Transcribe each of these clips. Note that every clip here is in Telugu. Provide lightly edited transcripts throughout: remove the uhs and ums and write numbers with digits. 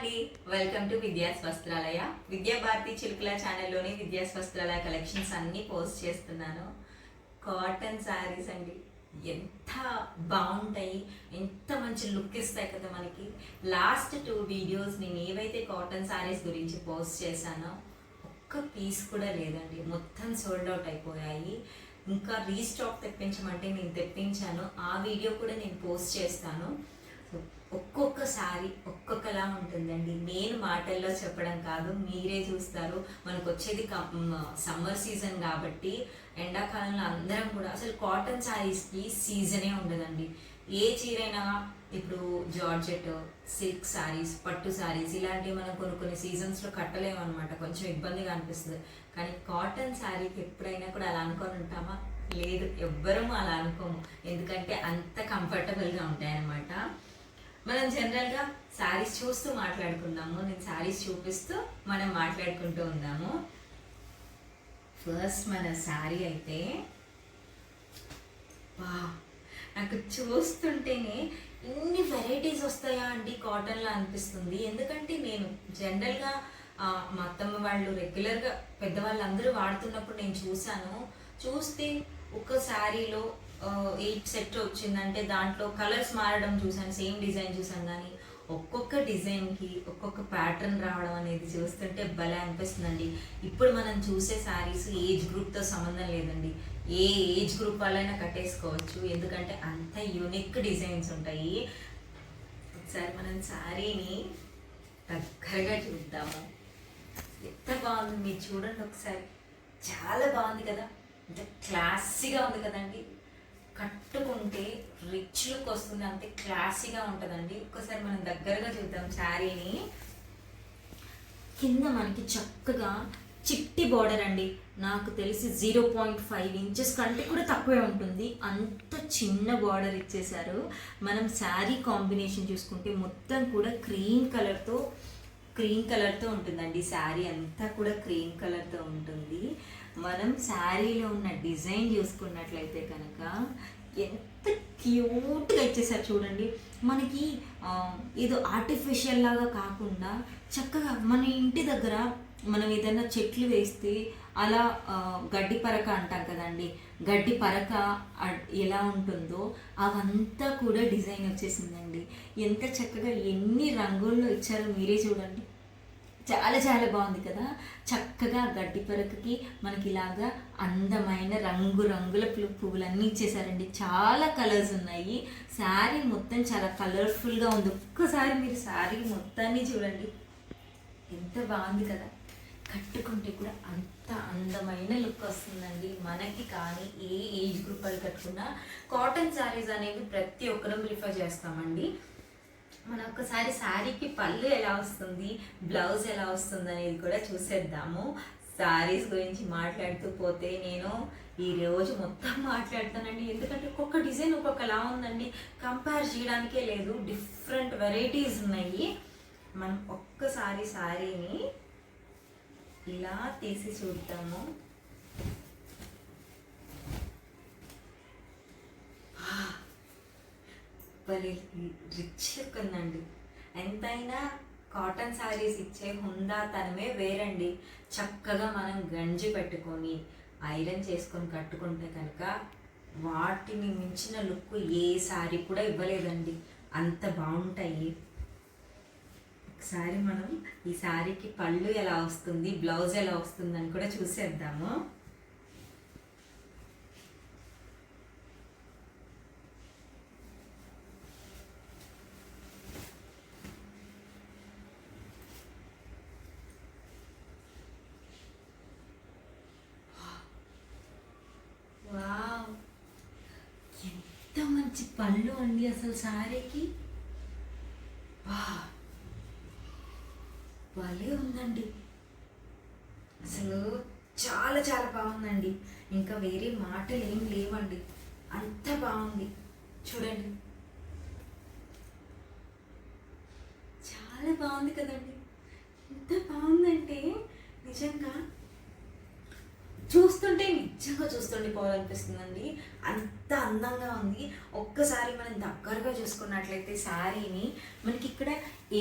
అండి, వెల్కమ్ టు విద్యాస్ వస్త్రాలయ. విద్యా భారతి చిలుకల ఛానల్లోని విద్యాస్ వస్త్రాలయ కలెక్షన్స్ అన్నీ పోస్ట్ చేస్తున్నాను. కాటన్ శారీస్ అండి, ఎంత బాగుంటాయి, ఎంత మంచి లుక్ ఇస్తాయి కదా మనకి. లాస్ట్ 2 వీడియోస్ నేను ఏవైతే కాటన్ శారీస్ గురించి పోస్ట్ చేశానో ఒక్క పీస్ కూడా లేదండి, మొత్తం సోల్డ్ అవుట్ అయిపోయాయి. ఇంకా రీస్టాక్ తెప్పించమంటే నేను తెప్పించాను, ఆ వీడియో కూడా నేను పోస్ట్ చేస్తాను. ఒక్కొక్క సారీ ఒక్కొక్కలా ఉంటుందండి. నేను మాటల్లో చెప్పడం కాదు, మీరే చూస్తారు. మనకు వచ్చేది సమ్మర్ సీజన్ కాబట్టి ఎండాకాలంలో అందరం కూడా అసలు కాటన్ శారీస్కి సీజనే ఉండదండి. ఏ చీరైనా ఇప్పుడు జార్జెట్, సిల్క్ శారీస్, పట్టు శారీస్ ఇలాంటివి మనం కొన్ని సీజన్స్లో కట్టలేము అనమాట, కొంచెం ఇబ్బందిగా అనిపిస్తుంది. కానీ కాటన్ శారీకి ఎప్పుడైనా కూడా అలా అనుకొని ఉంటామా? లేదు, ఎవ్వరము అలా అనుకోము, ఎందుకంటే అంత కంఫర్టబుల్గా ఉంటాయన్నమాట. మనం జనరల్గా శారీస్ చూస్తూ మాట్లాడుకుందాము, నేను శారీస్ చూపిస్తూ మనం మాట్లాడుకుంటూ ఉందాము. ఫస్ట్ మన శారీ అయితే నాకు చూస్తుంటేనే ఇన్ని వెరైటీస్ వస్తాయా అండి కాటన్లో అనిపిస్తుంది. ఎందుకంటే నేను జనరల్గా మా అత్తమ్మ వాళ్ళు రెగ్యులర్గా పెద్దవాళ్ళందరూ వాడుతున్నప్పుడు నేను చూస్తే ఒక శారీలో 8 సెట్ వచ్చిందంటే దాంట్లో కలర్స్ మారడం చూసాను, సేమ్ డిజైన్ చూసాను. కానీ ఒక్కొక్క డిజైన్కి ఒక్కొక్క ప్యాటర్న్ రావడం అనేది చూస్తుంటే భలే అనిపిస్తుందండి. ఇప్పుడు మనం చూసే శారీస్ ఏజ్ గ్రూప్తో సంబంధం లేదండి, ఏ ఏజ్ గ్రూప్ వాళ్ళైనా కట్టేసుకోవచ్చు, ఎందుకంటే అంత యూనిక్ డిజైన్స్ ఉంటాయి. ఒకసారి మనం శారీని దగ్గరగా చూద్దాము. ఎంత బాగుంది మీరు చూడండి ఒకసారి, చాలా బాగుంది కదా, అంటే క్లాసీగా ఉంది కదండి. కట్టుకుంటే రిచ్ లుక్ వస్తుంది, అంతే క్లాసీగా ఉంటుందండి. ఒక్కసారి మనం దగ్గరగా చూద్దాం శారీని. కింద మనకి చక్కగా చిట్టి బార్డర్ అండి, నాకు తెలిసి 0.5 ఇంచెస్ కంటే కూడా తక్కువే ఉంటుంది, అంత చిన్న బార్డర్ ఇచ్చేసారు. మనం శారీ కాంబినేషన్ చూసుకుంటే మొత్తం కూడా క్రీమ్ కలర్తో ఉంటుందండి. శారీ అంతా కూడా క్రీమ్ కలర్తో ఉంటుంది. మనం శారీలో ఉన్న డిజైన్ చూసుకున్నట్లయితే కనుక ఎంత క్యూట్గా ఇచ్చేసారు చూడండి. మనకి ఏదో ఆర్టిఫిషియల్ లాగా కాకుండా చక్కగా మన ఇంటి దగ్గర మనం ఏదైనా చెట్లు వేస్తే అలా గడ్డి పరక అంటాం కదండి, గడ్డి పరక ఎలా ఉంటుందో అవంతా కూడా డిజైన్ వచ్చేసిందండి. ఎంత చక్కగా ఎన్ని రంగుల్లో ఇచ్చారో మీరే చూడండి, చాలా చాలా బాగుంది కదా. చక్కగా గడ్డి పరకకి మనకి ఇలాగా అందమైన రంగుల పువ్వులన్నీ ఇచ్చేసారండి. చాలా కలర్స్ ఉన్నాయి, శారీ మొత్తం చాలా కలర్ఫుల్గా ఉంది. ఒక్కసారి మీరు శారీ మొత్తాన్ని చూడండి, ఎంత బాగుంది కదా. కట్టుకుంటే కూడా అంత అందమైన లుక్ వస్తుందండి మనకి. కానీ ఏ ఏజ్ గ్రూప్ వాళ్ళు కట్టుకున్నా కాటన్ శారీస్ అనేవి ప్రతి ఒక్కరం ప్రిఫర్ చేస్తామండి. మనం ఒక్కసారి శారీకి పళ్ళు ఎలా వస్తుంది, బ్లౌజ్ ఎలా వస్తుంది అనేది కూడా చూసేద్దాము. శారీస్ గురించి మాట్లాడుతూ పోతే నేను ఈ రోజు మొత్తం మాట్లాడుతానండి, ఎందుకంటే ఒక్కొక్క డిజైన్ ఒక్కొక్కలా ఉందండి, కంపేర్ చేయడానికే లేదు, డిఫరెంట్ వెరైటీస్ ఉన్నాయి. మనం ఒక్కసారి శారీని ఇలా తీసి చూద్దాము. రిచ్ లుక్ ఉందండి. ఎంతైనా కాటన్ శారీస్ ఇచ్చే హుందాతనమే వేరండి. చక్కగా మనం గంజి పెట్టుకొని ఐరన్ చేసుకొని కట్టుకుంటే కనుక వాటిని మించిన లుక్ ఏ శారీ కూడా ఇవ్వలేదండి, అంత బాగుంటాయి. ఒకసారి మనం ఈ శారీకి పళ్ళు ఎలా వస్తుంది, బ్లౌజ్ ఎలా వస్తుందని కూడా చూసేద్దాము. ఎంత మంచి పళ్ళు అండి అసలు శారీకి, భలే ఉందండి, అసలు చాలా చాలా బాగుందండి. ఇంకా వేరే మాటలు ఏం లేవండి, అంత బాగుంది. చూడండి, చాలా బాగుంది కదండి. ఎంత బాగుందంటే నిజంగా చూస్తుండిపోవాలనిపిస్తుందండి, అంత అందంగా ఉంది. ఒక్కసారి మనం దగ్గరగా చూసుకున్నట్లయితే శారీని మనకి ఇక్కడ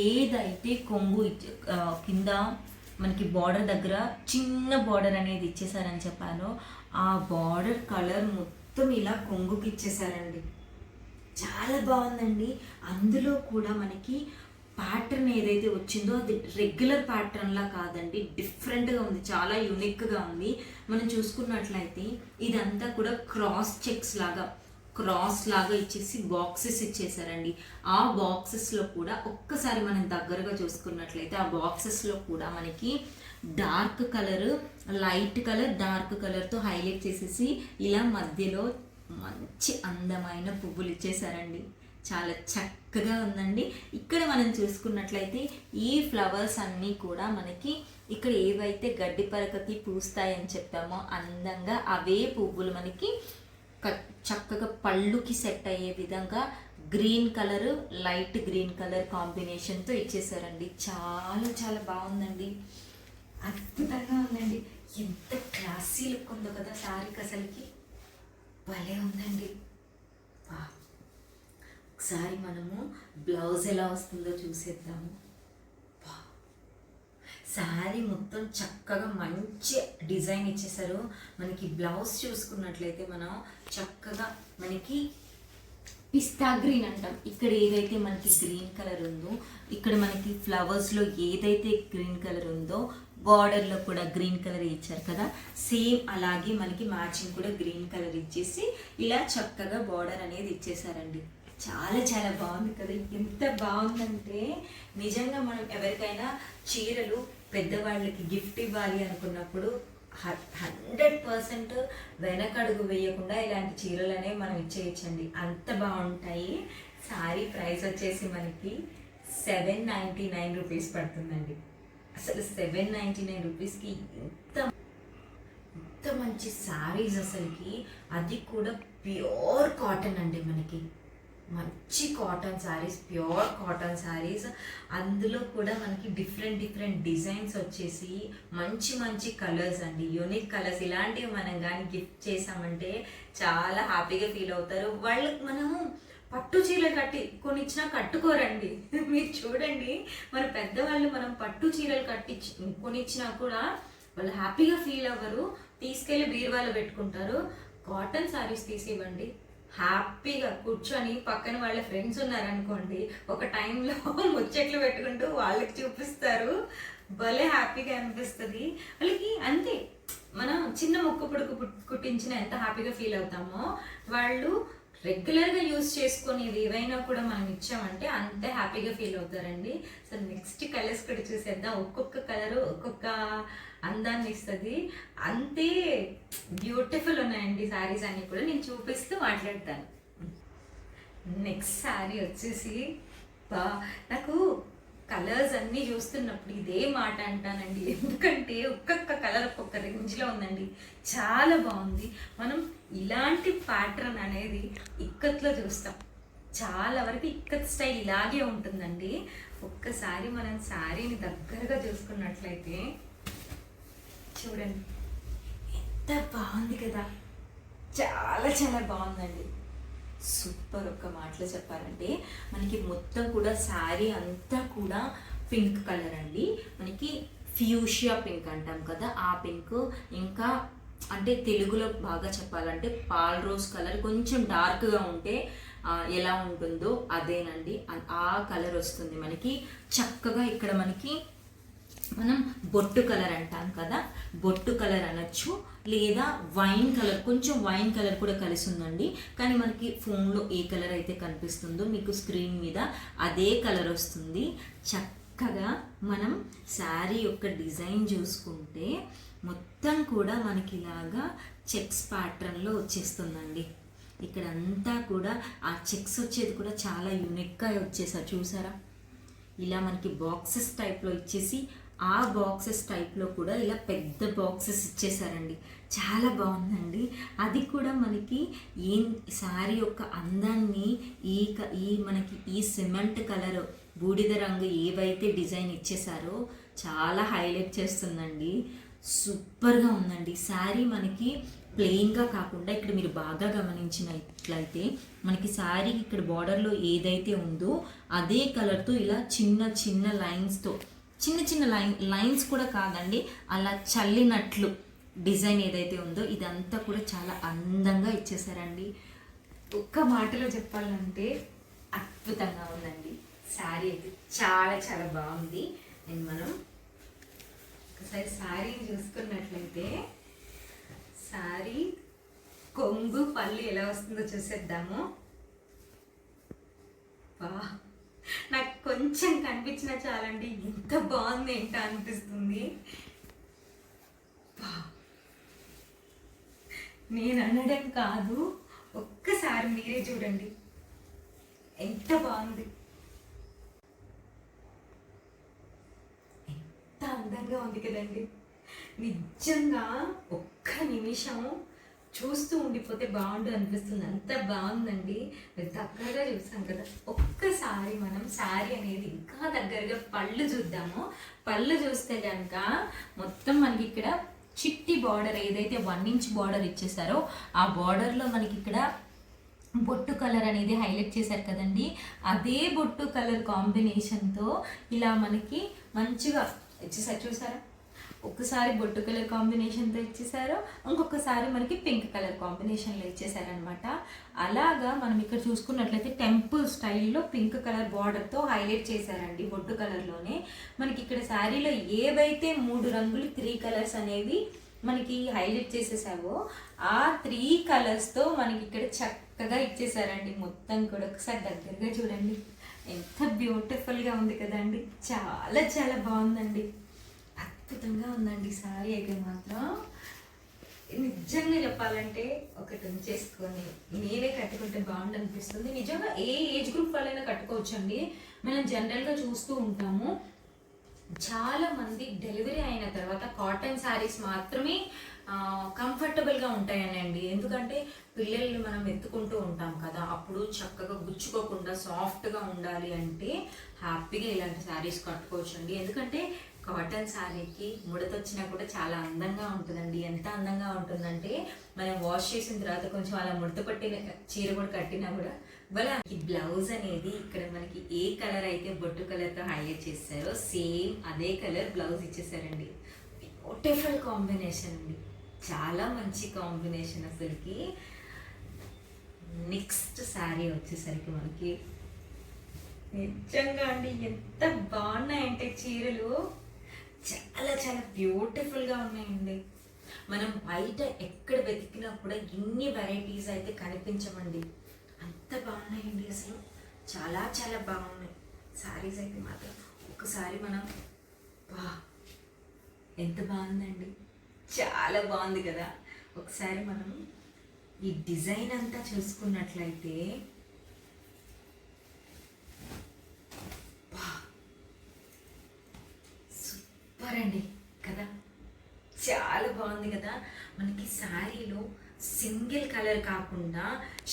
ఏదైతే కొంగు కింద మనకి బార్డర్ దగ్గర చిన్న బార్డర్ అనేది ఇచ్చేసారని చెప్పానో ఆ బార్డర్ కలర్ మొత్తం ఇలా కొంగుకి ఇచ్చేసారండి. చాలా బాగుందండి. అందులో కూడా మనకి ప్యాటర్న్ ఏదైతే వచ్చిందో అది రెగ్యులర్ ప్యాటర్న్లా కాదండి, డిఫరెంట్గా ఉంది, చాలా యూనిక్గా ఉంది. మనం చూసుకున్నట్లయితే ఇదంతా కూడా క్రాస్ లాగా ఇచ్చేసి బాక్సెస్ ఇచ్చేసారండి. ఆ బాక్సెస్లో కూడా ఒక్కసారి మనం దగ్గరగా చూసుకున్నట్లయితే ఆ బాక్సెస్లో కూడా మనకి dark colour, light colour, dark కలర్తో హైలైట్ చేసేసి ఇలా మధ్యలో మంచి అందమైన పువ్వులు ఇచ్చేసారండి. చాలా చక్కగా ఉందండి. ఇక్కడ మనం చూసుకున్నట్లయితే ఈ ఫ్లవర్స్ అన్నీ కూడా మనకి ఇక్కడ ఏవైతే గడ్డి పరకకి పూస్తాయని చెప్పామో అందంగా అవే పువ్వులు మనకి చక్కగా పళ్ళుకి సెట్ అయ్యే విధంగా green colour, light green colour కాంబినేషన్తో ఇచ్చేసారండి. చాలా చాలా బాగుందండి, అద్భుతంగా ఉందండి. ఎంత క్లాసీ లుక్ ఉందో కదా శారీకి, అసలుకి భలే ఉందండి. ఒకసారి మనము బ్లౌజ్ ఎలా వస్తుందో చూసేద్దాము. శారీ మొత్తం చక్కగా మంచి డిజైన్ ఇచ్చేసారు. మనకి బ్లౌజ్ చూసుకున్నట్లయితే మనం చక్కగా మనకి పిస్తా గ్రీన్ అంటాం. ఇక్కడ ఏదైతే మనకి గ్రీన్ కలర్ ఉందో, ఇక్కడ మనకి ఫ్లవర్స్లో ఏదైతే గ్రీన్ కలర్ ఉందో బార్డర్లో కూడా గ్రీన్ కలర్ ఇచ్చారు కదా, సేమ్ అలాగే మనకి మ్యాచింగ్ కూడా గ్రీన్ కలర్ ఇచ్చేసి ఇలా చక్కగా బార్డర్ అనేది ఇచ్చేసారండి. చాలా చాలా బాగుంది కదా. ఎంత బాగుందంటే నిజంగా మనం ఎవరికైనా చీరలు పెద్దవాళ్ళకి గిఫ్ట్ ఇవ్వాలి అనుకున్నప్పుడు 100% వెనకడుగు వేయకుండా ఇలాంటి చీరలు అనేవి మనం ఇచ్చేయచ్చండి, అంత బాగుంటాయి. శారీ ప్రైస్ వచ్చేసి మనకి 799 రూపీస్ పడుతుందండి. అసలు 799 రూపీస్కి ఇంత మంచి శారీస్ అసలుకి, అది కూడా ప్యూర్ కాటన్ అండి. మనకి మంచి cotton saris, pure cotton saris, అందులో కూడా మనకి డిఫరెంట్ డిజైన్స్ వచ్చేసి మంచి కలర్స్ అండి, యూనిక్ కలర్స్. ఇలాంటివి మనం కానీ గిఫ్ట్ చేసామంటే చాలా హ్యాపీగా ఫీల్ అవుతారు. వాళ్ళకి మనము పట్టు చీరలు కొనిచ్చినా కట్టుకోరండి. మీరు చూడండి, మన పెద్దవాళ్ళు మనం పట్టు చీరలు కొనిచ్చినా కూడా వాళ్ళు హ్యాపీగా ఫీల్ అవ్వరు, తీసుకెళ్ళి బీరువాలో పెట్టుకుంటారు. కాటన్ శారీస్ తీసివ్వండి, హ్యాపీగా కూర్చొని పక్కన వాళ్ళ ఫ్రెండ్స్ ఉన్నారనుకోండి, ఒక టైంలో ముచ్చట్లు పెట్టుకుంటూ వాళ్ళకి చూపిస్తారు. భలే హ్యాపీగా అనిపిస్తుంది వాళ్ళకి. అంతే, మనం చిన్న ముక్క పొడుగు కుట్టించిన ఎంత హ్యాపీగా ఫీల్ అవుతామో, వాళ్ళు రెగ్యులర్గా యూజ్ చేసుకునేది ఏవైనా కూడా మనం ఇచ్చామంటే అంతే హ్యాపీగా ఫీల్ అవుతారండి. సో నెక్స్ట్ కలర్స్ కూడా చూసేద్దాం. ఒక్కొక్క కలరు ఒక్కొక్క అందాన్ని ఇస్తుంది, అంతే బ్యూటిఫుల్ ఉన్నాయండి శారీస్ అన్నీ కూడా. నేను చూపిస్తూ మాట్లాడతాను. నెక్స్ట్ శారీ వచ్చేసి నాకు కలర్స్ అన్నీ చూస్తున్నప్పుడు ఇదే మాట అంటానండి, ఎందుకంటే ఒక్కొక్క కలర్ ఒక్కొక్క రేంజ్లో ఉందండి, చాలా బాగుంది. మనం ఇలాంటి ప్యాటర్న్ అనేది ఇక్కత్లో చూస్తాం, చాలా వరకు ఇక్కత్ స్టైల్ ఇలాగే ఉంటుందండి. ఒక్కసారి మనం శారీని దగ్గరగా చూసుకున్నట్లయితే చూడండి, ఎంత బాగుంది కదా, చాలా చాలా బాగుందండి, సూపర్. ఒక్క మాటలో చెప్పాలంటే మనకి మొత్తం కూడా శారీ అంతా కూడా పింక్ కలర్ అండి. మనకి ఫ్యూషియా పింక్ అంటాం కదా, ఆ పింక్, ఇంకా అంటే తెలుగులో బాగా చెప్పాలంటే పాల్ రోజ్ కలర్, కొంచెం డార్క్గా ఉంటే ఎలా ఉంటుందో అదేనండి, ఆ కలర్ వస్తుంది మనకి. చక్కగా ఇక్కడ మనకి మనం బొట్టు కలర్ అంటాం కదా, బొట్టు కలర్ అనొచ్చు, లేదా వైన్ కలర్, కొంచెం వైన్ కలర్ కూడా కలిసి ఉందండి. కానీ మనకి ఫోన్లో ఏ కలర్ అయితే కనిపిస్తుందో మీకు స్క్రీన్ మీద అదే కలర్ వస్తుంది. చక్కగా మనం శారీ యొక్క డిజైన్ చూసుకుంటే మొత్తం కూడా మనకి ఇలాగా చెక్స్ ప్యాటర్న్లో వచ్చేస్తుందండి. ఇక్కడ అంతా కూడా ఆ చెక్స్ వచ్చేది కూడా చాలా యూనిక్గా వచ్చేసారు, చూసారా? ఇలా మనకి బాక్సెస్ టైప్లో ఇచ్చేసి ఆ బాక్సెస్ టైప్లో కూడా ఇలా పెద్ద బాక్సెస్ ఇచ్చేసారండి, చాలా బాగుందండి. అది కూడా మనకి శారీ యొక్క అందాన్ని ఈ మనకి ఈ సిమెంట్ కలర్, బూడిద రంగు ఏవైతే డిజైన్ ఇచ్చేసారో చాలా హైలైట్ చేస్తుందండి. సూపర్గా ఉందండి శారీ. మనకి ప్లెయిన్గా కాకుండా ఇక్కడ మీరు బాగా గమనించినట్లయితే మనకి శారీ ఇక్కడ బార్డర్లో ఏదైతే ఉందో అదే కలర్తో ఇలా చిన్న చిన్న లైన్స్తో, చిన్న చిన్న లైన్స్ కూడా కాదండి, అలా చల్లినట్లు డిజైన్ ఏదైతే ఉందో ఇదంతా కూడా చాలా అందంగా ఇచ్చేసారండి. ఒక్క మాటలో చెప్పాలంటే అద్భుతంగా ఉందండి శారీ అయితే. చాలా చాలా బాగుంది. అండ్ మనం ఒకసారి శారీని చూసుకున్నట్లయితే శారీ కొంగు పళ్ళు ఎలా వస్తుందో చూసేద్దాము. నాకు కొంచెం కనిపించినా చాలండి, ఎంత బాగుంది ఏంటో అనిపిస్తుంది. నేను అనడం కాదు, ఒక్కసారి మీరే చూడండి ఎంత బాగుంది, ఎంత అందంగా ఉంది కదండి. నిజంగా ఒక్క నిమిషం చూస్తూ ఉండిపోతే బాగుండు అనిపిస్తుంది, అంత బాగుందండి. దగ్గరగా చూసాం కదా, ఒక్కసారి మనం శారీ అనేది ఇంకా దగ్గరగా పళ్ళు చూద్దాము. పళ్ళు చూస్తే కనుక మొత్తం మనకి ఇక్కడ చిట్టి బార్డర్ ఏదైతే 1 ఇంచ్ బార్డర్ ఇచ్చేసారో ఆ బార్డర్లో మనకి ఇక్కడ బొట్టు కలర్ అనేది హైలైట్ చేశారు కదండి. అదే బొట్టు కలర్ కాంబినేషన్తో ఇలా మనకి మంచిగా ఇచ్చేసారు, చూసారా? ఒక్కసారి బొట్టు కలర్ కాంబినేషన్తో ఇచ్చేసారు, ఇంకొకసారి మనకి పింక్ కలర్ కాంబినేషన్లో ఇచ్చేసారనమాట. అలాగా మనం ఇక్కడ చూసుకున్నట్లయితే టెంపుల్ స్టైల్లో పింక్ కలర్ బార్డర్తో హైలైట్ చేశారండి బొట్టు కలర్లోనే. మనకి ఇక్కడ శారీలో ఏవైతే 3 రంగులు 3 కలర్స్ అనేవి మనకి హైలైట్ చేసేసావో ఆ 3 కలర్స్తో మనకి ఇక్కడ చక్కగా ఇచ్చేసారండి మొత్తం కూడా. ఒకసారి దగ్గరగా చూడండి, ఎంత బ్యూటిఫుల్గా ఉంది కదండి. చాలా చాలా బాగుందండి, అద్భుతంగా ఉందండి శారీ అయితే మాత్రం. నిజంగా చెప్పాలంటే ఒకటి ఉంచేసుకొని నేనే కట్టుకుంటే బాగుండు అనిపిస్తుంది. నిజంగా ఏ ఏజ్ గ్రూప్ వాళ్ళైనా కట్టుకోవచ్చండి. మనం జనరల్గా చూస్తూ ఉంటాము చాలా మంది డెలివరీ అయిన తర్వాత కాటన్ శారీస్ మాత్రమే కంఫర్టబుల్గా ఉంటాయనండి. ఎందుకంటే పిల్లల్ని మనం ఎత్తుకుంటూ ఉంటాం కదా, అప్పుడు చక్కగా గుచ్చుకోకుండా సాఫ్ట్గా ఉండాలి అంటే హ్యాపీగా ఇలాంటి శారీస్ కట్టుకోవచ్చండి. ఎందుకంటే కాటన్ శారీకి ముడతొచ్చినా కూడా చాలా అందంగా ఉంటుందండి. ఎంత అందంగా ఉంటుందంటే మనం వాష్ చేసిన తర్వాత కొంచెం అలా ముడత పట్టిన చీర కూడా కట్టినా కూడా ఈ బ్లౌజ్ అనేది ఇక్కడ మనకి ఏ కలర్ అయితే బొట్టు కలర్తో హైలైట్ చేస్తారో సేమ్ అదే కలర్ బ్లౌజ్ ఇచ్చేసారండి. బ్యూటిఫుల్ కాంబినేషన్ అండి, చాలా మంచి కాంబినేషన్ అసలుకి. నెక్స్ట్ శారీ వచ్చేసరికి మనకి నిజంగా అండి ఎంత బాగున్నాయంటే చీరలు చాలా చాలా బ్యూటిఫుల్గా ఉన్నాయండి. మనం బయట ఎక్కడ వెతికినా కూడా ఇన్ని వెరైటీస్ అయితే కనిపించమండి, అంత బాగున్నాయండి. అసలు చాలా చాలా బాగున్నాయి శారీస్ అయితే మాత్రం. ఒకసారి మనం ఎంత బాగుందండి, చాలా బాగుంది కదా. ఒకసారి మనం ఈ డిజైన్ అంతా చూసుకున్నట్లయితే సూపర్ అండి కదా, చాలా బాగుంది కదా. మనకి శారీలో సింగిల్ కలర్ కాకుండా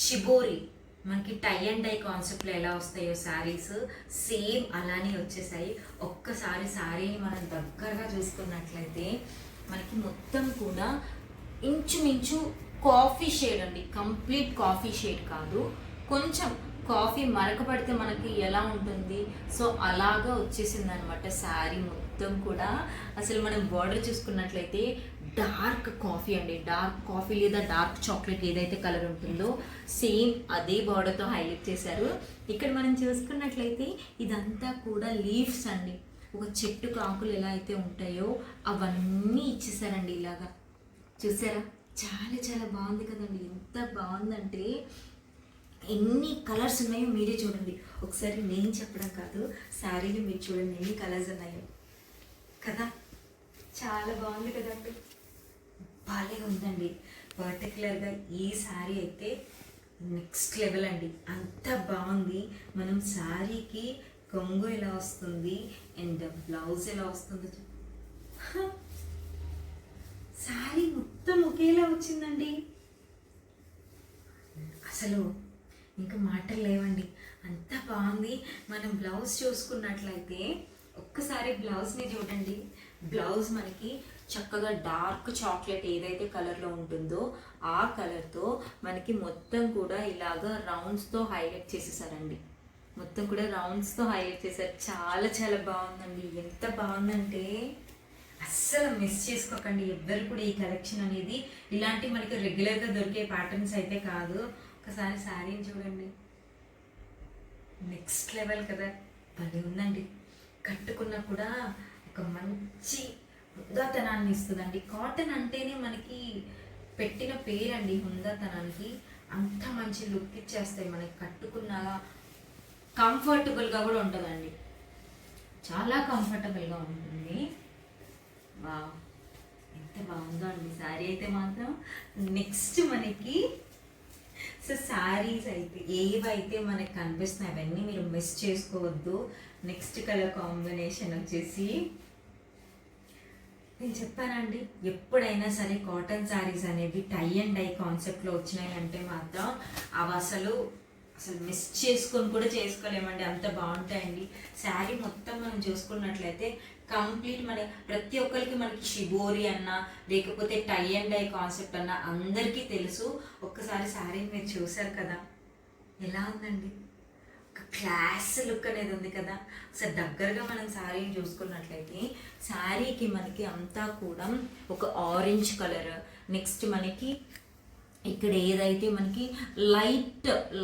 షిబోరి మనకి టై అండ్ డై కాన్సెప్ట్లో ఎలా వస్తాయో శారీస్ సేమ్ అలానే వచ్చేసాయి. ఒక్కసారి శారీని మనం దగ్గరగా చూసుకున్నట్లయితే మనకి మొత్తం కూడా ఇంచుమించు కాఫీ షేడ్ అండి, కంప్లీట్ కాఫీ షేడ్ కాదు, కొంచెం కాఫీ మరక పడితే మనకి ఎలా ఉంటుంది సో అలాగా వచ్చేసింది అనమాట శారీ మొత్తం కూడా. అసలు మనం బార్డర్ చూసుకున్నట్లయితే డార్క్ కాఫీ అండి, డార్క్ కాఫీ లేదా డార్క్ చాక్లెట్ ఏదైతే కలర్ ఉంటుందో సేమ్ అదే బార్డర్తో హైలైట్ చేశారు. ఇక్కడ మనం చూసుకున్నట్లయితే ఇదంతా కూడా లీవ్స్ అండి, ఒక చెట్టుకు ఆకులు ఎలా అయితే ఉంటాయో అవన్నీ ఇచ్చేసారండి ఇలాగా. చూసారా, చాలా చాలా బాగుంది కదండి. ఎంత బాగుందంటే ఎన్ని కలర్స్ ఉన్నాయో మీరే చూడండి. ఒకసారి నేను చెప్పడం కాదు, శారీని మీరు చూడండి ఎన్ని కలర్స్ ఉన్నాయో కదా. చాలా బాగుంది కదండి, బాగా ఉందండి. పర్టికులర్గా ఈ శారీ అయితే నెక్స్ట్ లెవెల్ అండి, అంత బాగుంది. మనం శారీకి కొంగు ఎలా వస్తుంది అండ్ బ్లౌజ్ ఎలా వస్తుంది, శారీ మొత్తం ఒకేలా వచ్చిందండి. అసలు ఇంకా మాటలు లేవండి, అంత బాగుంది. మనం బ్లౌజ్ చూసుకున్నట్లయితే ఒక్కసారి బ్లౌజ్ని చూడండి, బ్లౌజ్ మనకి చక్కగా డార్క్ చాక్లెట్ ఏదైతే కలర్లో ఉంటుందో ఆ కలర్తో మనకి మొత్తం కూడా ఇలాగా రౌండ్స్తో హైలైట్ చేసేసారండి. మొత్తం కూడా రౌండ్స్తో హైలైట్ చేశారు. చాలా చాలా బాగుందండి. ఎంత బాగుందంటే అస్సలు మిస్ చేసుకోకండి ఎవ్వరు కూడా ఈ కలెక్షన్ అనేది. ఇలాంటి మనకి రెగ్యులర్గా దొరికే ప్యాటర్న్స్ అయితే కాదు. ఒకసారి శారీని చూడండి, నెక్స్ట్ లెవెల్ కదా, భలే ఉందండి. కట్టుకున్నా కూడా ఒక మంచి హుందాతనాన్ని ఇస్తుందండి. కాటన్ అంటేనే మనకి పెట్టిన పేరండి హుందాతనానికి. అంత మంచి లుక్ ఇచ్చేస్తాయి మనకి. కట్టుకున్న కంఫర్టబుల్గా కూడా ఉంటుందండి, చాలా కంఫర్టబుల్గా ఉంటుంది. వా ఎంత బాగుందో అండి శారీ అయితే మాత్రం. నెక్స్ట్ మనకి సో శారీస్ అయితే ఏవైతే మనకి కనిపిస్తున్నాయి అవన్నీ మీరు మిస్ చేసుకోవద్దు. నెక్స్ట్ కలర్ కాంబినేషన్ వచ్చేసి నేను చెప్పానండి, ఎప్పుడైనా సరే కాటన్ శారీస్ అనేవి టై అండ్ డై కాన్సెప్ట్లో వచ్చినాయి అంటే మాత్రం అవి అసలు మిస్ చేసుకొని కూడా చేసుకోలేమండి, అంత బాగుంటాయండి. శారీ మొత్తం మనం చూసుకున్నట్లయితే కంప్లీట్ మన ప్రతి ఒక్కరికి మనకి షిబోరి అన్నా లేకపోతే టై అండ్ డై కాన్సెప్ట్ అన్నా అందరికీ తెలుసు. ఒక్కసారి శారీని మీరు చూసారు కదా, ఎలా ఉందండి, ఒక క్లాస్ లుక్ అనేది ఉంది కదా. ఒకసారి దగ్గరగా మనం శారీని చూసుకున్నట్లయితే శారీకి మనకి అంతా కూడా ఒక ఆరెంజ్ కలర్, నెక్స్ట్ మనకి ఇక్కడ ఏదైతే మనకి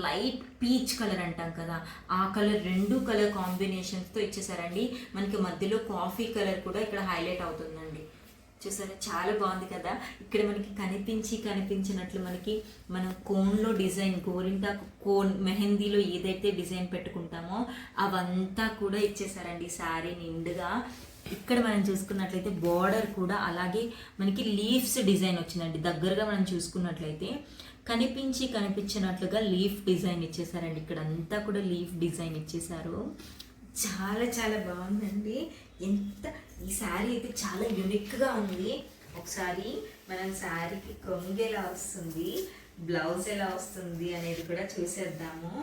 లైట్ పీచ్ కలర్ అంటాం కదా ఆ కలర్, రెండు కలర్ కాంబినేషన్స్తో ఇచ్చేసారండి. మనకి మధ్యలో కాఫీ కలర్ కూడా ఇక్కడ హైలైట్ అవుతుందండి. చూసారా చాలా బాగుంది కదా. ఇక్కడ మనకి కనిపించినట్లు మనకి మనం కోన్లో డిజైన్, గోరింటాకు కోన్ మెహందీలో ఏదైతే డిజైన్ పెట్టుకుంటామో అవంతా కూడా ఇచ్చేసారండి శారీ నిండుగా. ఇక్కడ మనం చూసుకున్నట్లయితే బార్డర్ కూడా అలాగే మనకి లీవ్స్ డిజైన్ వచ్చిందండి. దగ్గరగా మనం చూసుకున్నట్లయితే కనిపించినట్లుగా లీఫ్ డిజైన్ ఇచ్చేసారండి. ఇక్కడ అంతా కూడా లీఫ్ డిజైన్ ఇచ్చేసారు. చాలా చాలా బాగుందండి. ఈ శారీ అయితే చాలా యూనిక్గా ఉంది. ఒకసారి మనం శారీకి కొంగు ఎలా వస్తుంది, బ్లౌజ్ ఎలా వస్తుంది అనేది కూడా చూసేద్దాము.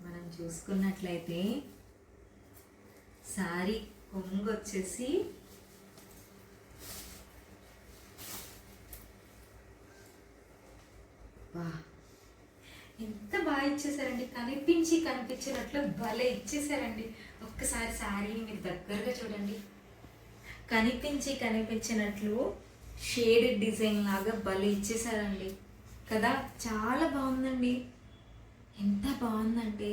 మనం చూసుకున్నట్లయితే శారీ కొంగు వచ్చేసి వా ఎంత బాగా ఇచ్చేసారండి. కనిపించినట్లు భలే ఇచ్చేసారండి. ఒక్కసారి శారీని మీరు దగ్గరగా చూడండి. కనిపించినట్లు షేడెడ్ డిజైన్ లాగా భలే ఇచ్చేసారండి కదా. చాలా బాగుందండి. ఎంత బాగుందంటే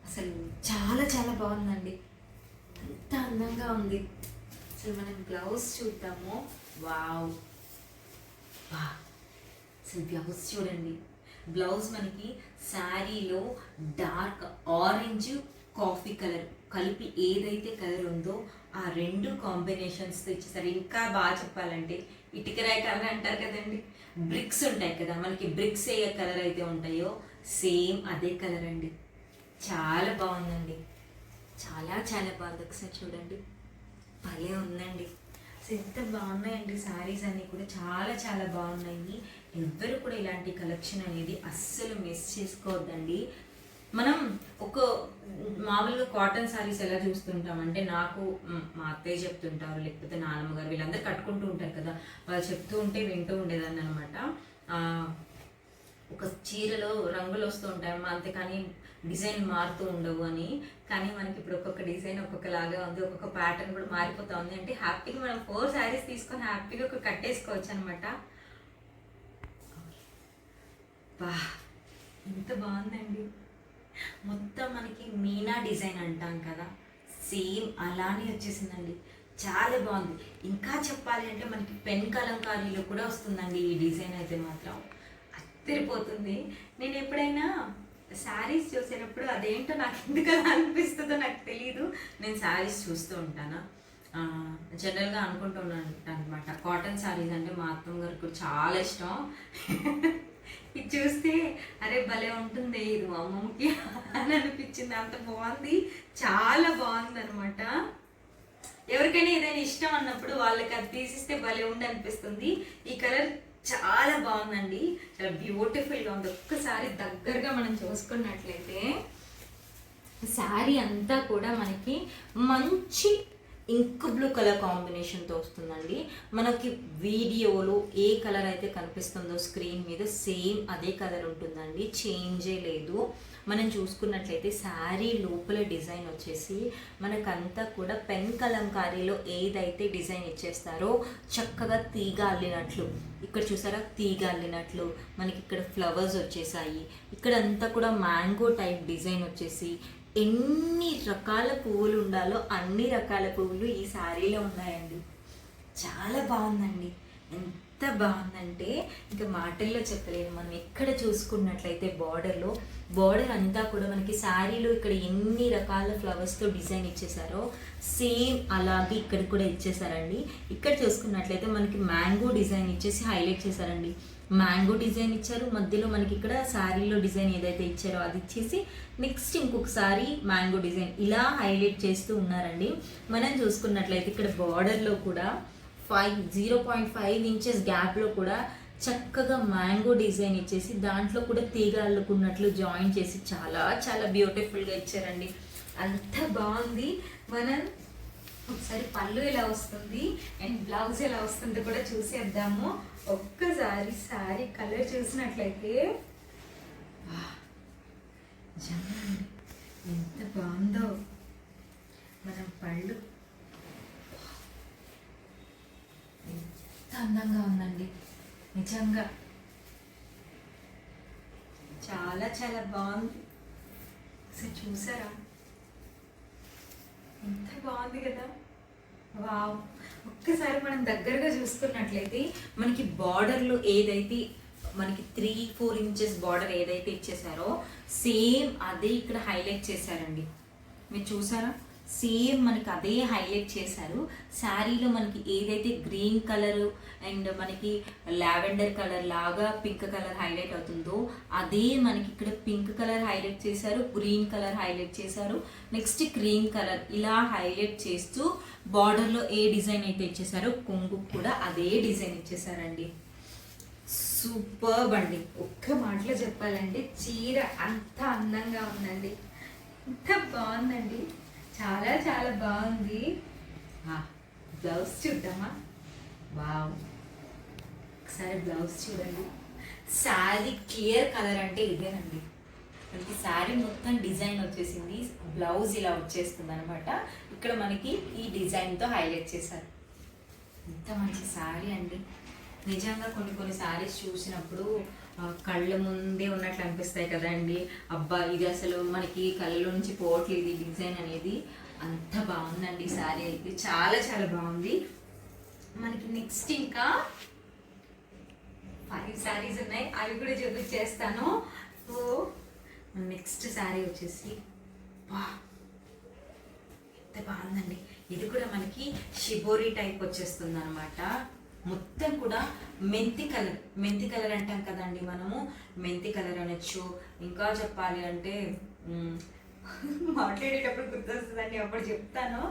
అసలు చాలా చాలా బాగుందండి. ఎంత అందంగా ఉంది. అసలు మనం బ్లౌజ్ చూద్దాము. వావ్ వా అసలు బ్లౌజ్ చూడండి. బ్లౌజ్ మనకి శారీలో డార్క్ ఆరెంజ్ కాఫీ కలర్ కలిపి ఏదైతే కలర్ ఉందో ఆ రెండు కాంబినేషన్స్తో ఇచ్చేసారు. ఇంకా బాగా చెప్పాలంటే ఇటుకరాయి కలర్ అంటారు కదండి, బ్రిక్స్ ఉంటాయి కదా మనకి, బ్రిక్స్ ఏ కలర్ అయితే ఉంటాయో సేమ్ అదే కలర్ అండి. చాలా బాగుందండి, చాలా చాలా బాగుంది. ఒకసారి చూడండి, భలే ఉందండి. ఎంత బాగున్నాయండి శారీస్ అన్నీ కూడా చాలా చాలా బాగున్నాయి. ఎవ్వరు కూడా ఇలాంటి కలెక్షన్ అనేది అస్సలు మిస్ చేసుకోవద్దండి. మనం ఒక మామూలుగా కాటన్ శారీస్ ఎలా చూస్తుంటామంటే, నాకు మా అత్తయ్య చెప్తుంటారు, లేకపోతే నాన్నమ్మ గారు వీళ్ళందరూ కట్టుకుంటూ ఉంటారు కదా, వాళ్ళు చెప్తూ ఉంటే వింటూ ఉండేదాన్ని అనమాట. ఒక చీరలో రంగులు వస్తూ ఉంటాయమ్మా, అంతేకాని డిజైన్ మారుతూ ఉండవు అని. కానీ మనకి ఇప్పుడు ఒక్కొక్క డిజైన్ ఒక్కొక్కలాగా ఉంది, ఒక్కొక్క ప్యాటర్న్ కూడా మారిపోతూ ఉంది. అంటే హ్యాపీగా మనం 4 శారీస్ తీసుకొని హ్యాపీగా ఒక కట్టేసుకోవచ్చు అనమాట. బా ఎంత బాగుందండి. మొత్తం మనకి మీనా డిజైన్ అంటాం కదా, సేమ్ అలానే వచ్చేసిందండి. చాలా బాగుంది. ఇంకా చెప్పాలి అంటే మనకి పెన్ కలంకారీలో కూడా వస్తుందండి ఈ డిజైన్ అయితే మాత్రం అదిరిపోతుంది. నేను ఎప్పుడైనా శారీస్ చూసేటప్పుడు అదేంటో నాకు ఎందుకలా అనిపిస్తుందో నాకు తెలీదు. నేను శారీస్ చూస్తూ ఉంటాను, జనరల్గా అనుకుంటూ ఉన్నాను అనమాట. కాటన్ శారీస్ అంటే మా అత్తమ్మ గారికి చాలా ఇష్టం. ఇది చూస్తే అరే భలే ఉంటుంది ఇది మా అమ్మమ్మకి అని అనిపించింది. అంత బాగుంది, చాలా బాగుంది అనమాట. ఎవరికైనా ఏదైనా ఇష్టం అన్నప్పుడు వాళ్ళకి అది తీసిస్తే భలే ఉండి అనిపిస్తుంది. ఈ కలర్ చాలా బాగుందండి, చాలా బ్యూటిఫుల్గా ఉంది. ఒక్కసారి దగ్గరగా మనం చూసుకున్నట్లయితే శారీ అంతా కూడా మనకి మంచి ఇంక్ బ్లూ కలర్ కాంబినేషన్తో వస్తుందండి. మనకి వీడియోలో ఏ కలర్ అయితే కనిపిస్తుందో స్క్రీన్ మీద సేమ్ అదే కలర్ ఉంటుందండి, చేంజే లేదు. మనం చూసుకున్నట్లయితే శారీ లోపల డిజైన్ వచ్చేసి మనకంతా కూడా పెన్ కలంకారీలో ఏదైతే డిజైన్ ఇచ్చేస్తారో చక్కగా తీగ అల్లినట్లు, ఇక్కడ చూసారా తీగ అల్లినట్లు మనకి ఇక్కడ ఫ్లవర్స్ వచ్చేసాయి. ఇక్కడ అంతా కూడా మ్యాంగో టైప్ డిజైన్ వచ్చేసి ఎన్ని రకాల పువ్వులు ఉండాలో అన్ని రకాల పువ్వులు ఈ శారీలో ఉన్నాయండి. చాలా బాగుందండి. ఎంత బాగుందంటే ఇంకా మాటల్లో చెప్పలేను. మనం ఎక్కడ చూసుకున్నట్లయితే బార్డర్ అంతా కూడా మనకి శారీలో ఇక్కడ ఎన్ని రకాల ఫ్లవర్స్తో డిజైన్ ఇచ్చేసారో సేమ్ అలాగే ఇక్కడ కూడా ఇచ్చేసారండి. ఇక్కడ చూసుకున్నట్లయితే మనకి మ్యాంగో డిజైన్ ఇచ్చేసి హైలైట్ చేశారండి. మ్యాంగో డిజైన్ ఇచ్చారు, మధ్యలో మనకి ఇక్కడ శారీలో డిజైన్ ఏదైతే ఇచ్చారో అది ఇచ్చేసి నెక్స్ట్ ఇంకొకసారి మ్యాంగో డిజైన్ ఇలా హైలైట్ చేస్తూ ఉన్నారండి. మనం చూసుకున్నట్లయితే ఇక్కడ బార్డర్లో కూడా 0.5 ఇంచెస్ గ్యాప్లో కూడా చక్కగా మ్యాంగో డిజైన్ ఇచ్చేసి దాంట్లో కూడా తీగ అల్లుకున్నట్లు జాయిన్ చేసి చాలా చాలా బ్యూటిఫుల్గా ఇచ్చారండి. అంత బాగుంది. మనం ఒకసారి పళ్ళు ఎలా వస్తుంది అండ్ బ్లౌజ్ ఎలా వస్తుందో కూడా చూసేద్దాము. ఒక్కసారి శారీ కలర్ చూసినట్లయితే జమ్మండి ఎంత బాగుందో. మనం పళ్ళు ఎంత అందంగా ఉందండి, నిజంగా చాలా చాలా బాగుంది. ఒకసారి చూసారా ఎంత బాగుంది కదా. వావ్. ఒక్కసారి మనం దగ్గరగా చూసుకున్నట్లయితే మనకి బార్డర్లో ఏదైతే మనకి 3-4 ఇంచెస్ బార్డర్ ఏదైతే ఇచ్చేసారో సేమ్ అదే ఇక్కడ హైలైట్ చేశారండి. మీరు చూసారా, సేమ్ మనకి అదే హైలైట్ చేశారు. శారీలో మనకి ఏదైతే గ్రీన్ కలర్ అండ్ మనకి లావెండర్ కలర్ లాగా పింక్ కలర్ హైలైట్ అవుతుందో అదే మనకి ఇక్కడ పింక్ కలర్ హైలైట్ చేశారు, గ్రీన్ కలర్ హైలైట్ చేశారు, నెక్స్ట్ క్రీమ్ కలర్ ఇలా హైలైట్ చేస్తూ బార్డర్లో ఏ డిజైన్ అయితే ఇచ్చేసారో కొంగు కూడా అదే డిజైన్ ఇచ్చేసారండి. సూపర్బ్ అండి. ఒక్క మాటలో చెప్పాలంటే చీర అంత అందంగా ఉందండి, ఎంత బాగుందండి, చాలా చాలా బాగుంది. బ్లౌజ్ చూద్దామా? వావ్. ఒకసారి బ్లౌజ్ చూడండి. శారీ క్లియర్ కలర్ అంటే ఇదేనండి. మనకి శారీ మొత్తం డిజైన్ వచ్చేసింది, బ్లౌజ్ ఇలా వచ్చేస్తుంది అనమాట. ఇక్కడ మనకి ఈ డిజైన్తో హైలైట్ చేశారు. ఎంత మంచి శారీ అండి. నిజంగా కొన్ని శారీస్ చూసినప్పుడు కళ్ళ ముందే ఉన్నట్లు అనిపిస్తాయి కదండి. అబ్బా ఇది అసలు మనకి కళ్ళలో నుంచి పోవట్లేదు ఈ డిజైన్ అనేది. అంత బాగుందండి శారీ అయితే, చాలా చాలా బాగుంది. మనకి నెక్స్ట్ ఇంకా 5 శారీస్ ఉన్నాయి, అవి కూడా చూపించేస్తాను. సో నెక్స్ట్ శారీ వచ్చేసి ఎంత బాగుందండి. ఇది కూడా మనకి షిబోరి టైప్ వచ్చేస్తుంది అనమాట. మొత్తం కూడా మెంతి కలర్ అంటాం కదండి మనము, మెంతి కలర్ అనొచ్చు. ఇంకా చెప్పాలి అంటే మాట్లాడేటప్పుడు గుర్తొస్తుందండి, అప్పుడు చెప్తాను.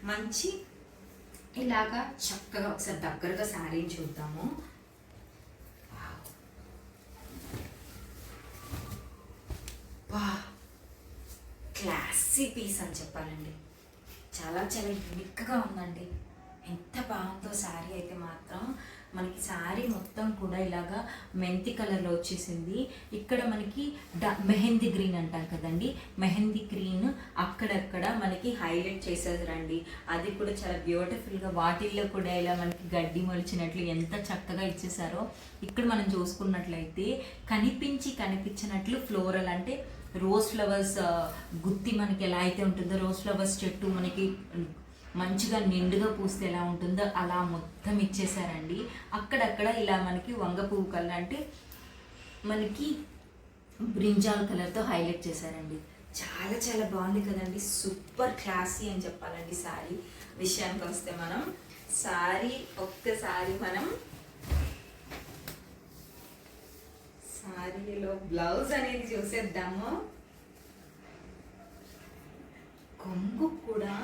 మంచి ఇలాగా చక్కగా ఒకసారి దగ్గరగా శారీని చూద్దాము. క్లాసీ పీస్ అని చెప్పాలండి. చాలా చాలా యూనిక్గా ఉందండి. ఎంత బాగుందో శారీ అయితే మాత్రం. మనకి శారీ మొత్తం కూడా ఇలాగా మెంతి కలర్లో వచ్చేసింది. ఇక్కడ మనకి మెహందీ గ్రీన్ అంటాం కదండి, మెహందీ గ్రీన్ అక్కడక్కడ మనకి హైలైట్ చేసేదండి. అది కూడా చాలా బ్యూటిఫుల్గా వాటిల్లో కూడా ఇలా మనకి గడ్డి మొలిచినట్లు ఎంత చక్కగా ఇచ్చేసారో. ఇక్కడ మనం చూసుకున్నట్లయితే కనిపించినట్లు ఫ్లోరల్ అంటే రోజ్ ఫ్లవర్స్ గుత్తి మనకి ఎలా అయితే ఉంటుందో, రోజ్ ఫ్లవర్స్ చెట్టు మనకి మంచిగా నిండుగా పూస్తే ఎలా ఉంటుందో అలా మొత్తం ఇచ్చేసారండి. అక్కడక్కడ ఇలా మనకి వంగ పువ్వు కలర్ అంటే మనకి బ్రింజాల్ కలర్తో హైలైట్ చేశారండి. చాలా చాలా బాగుంది కదండి. సూపర్ క్లాసీ అని చెప్పాలండి. శారీ విషయానికి వస్తే మనం ఒక్కసారి మనం శారీలో బ్లౌజ్ అనేది చూసేద్దాము. కొంగు కూడా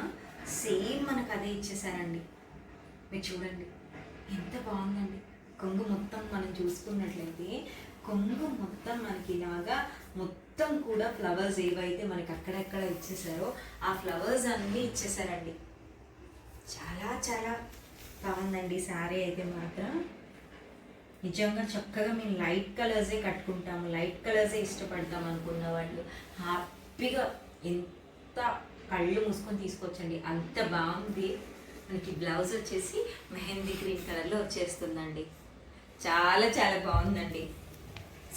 సేమ్ మనకు అదే ఇచ్చేసారండి. మీరు చూడండి ఎంత బాగుందండి. కొంగు మొత్తం మనం చూసుకున్నట్లయితే కొంగు మొత్తం మనకి ఇలాగా మొత్తం కూడా ఫ్లవర్స్ ఏవైతే మనకి అక్కడెక్కడ ఇచ్చేసారో ఆ ఫ్లవర్స్ అన్నీ ఇచ్చేసారండి. చాలా చాలా బాగుందండి శారీ అయితే మాత్రం. నిజంగా చక్కగా మేము లైట్ కలర్సే కట్టుకుంటాము, లైట్ కలర్సే ఇష్టపడతాం అనుకున్న వాళ్ళు హ్యాపీగా ఎంత కళ్ళు మూసుకొని తీసుకోవచ్చండి, అంత బాగుంది. మనకి బ్లౌజ్ వచ్చేసి మెహందీ గ్రీన్ కలర్లో వచ్చేస్తుందండి. చాలా చాలా బాగుందండి.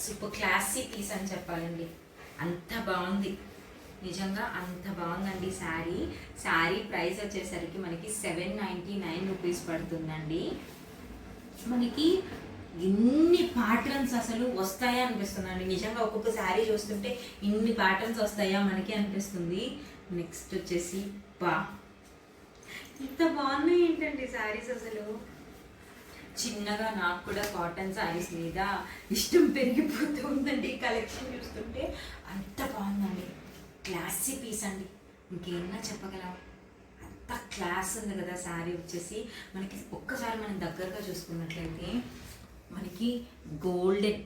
సూపర్ క్లాసీ పీస్ అని చెప్పాలండి, అంత బాగుంది. నిజంగా అంత బాగుందండి శారీ. శారీ ప్రైస్ వచ్చేసరికి మనకి 799 రూపీస్ పడుతుందండి. మనకి ఇన్ని ప్యాటర్న్స్ అసలు వస్తాయా అనిపిస్తుందండి. నిజంగా ఒక్కొక్క శారీ చూస్తుంటే ఇన్ని ప్యాటర్న్స్ వస్తాయా మనకి అనిపిస్తుంది. నెక్స్ట్ వచ్చేసి ఇంత బాగున్నాయి ఏంటండి శారీస్ అసలు. చిన్నగా నాకు కూడా కాటన్ శారీస్ మీద ఇష్టం పెరిగిపోతూ ఉందండి కలెక్షన్ చూస్తుంటే. అంత బాగుందండి, క్లాసీ పీస్ అండి, ఇంకేమన్నా చెప్పగలం. అంత క్లాస్ ఉంది కదా శారీ వచ్చేసి. మనకి ఒక్కసారి మనం దగ్గరగా చూసుకున్నట్లయితే మనకి గోల్డెన్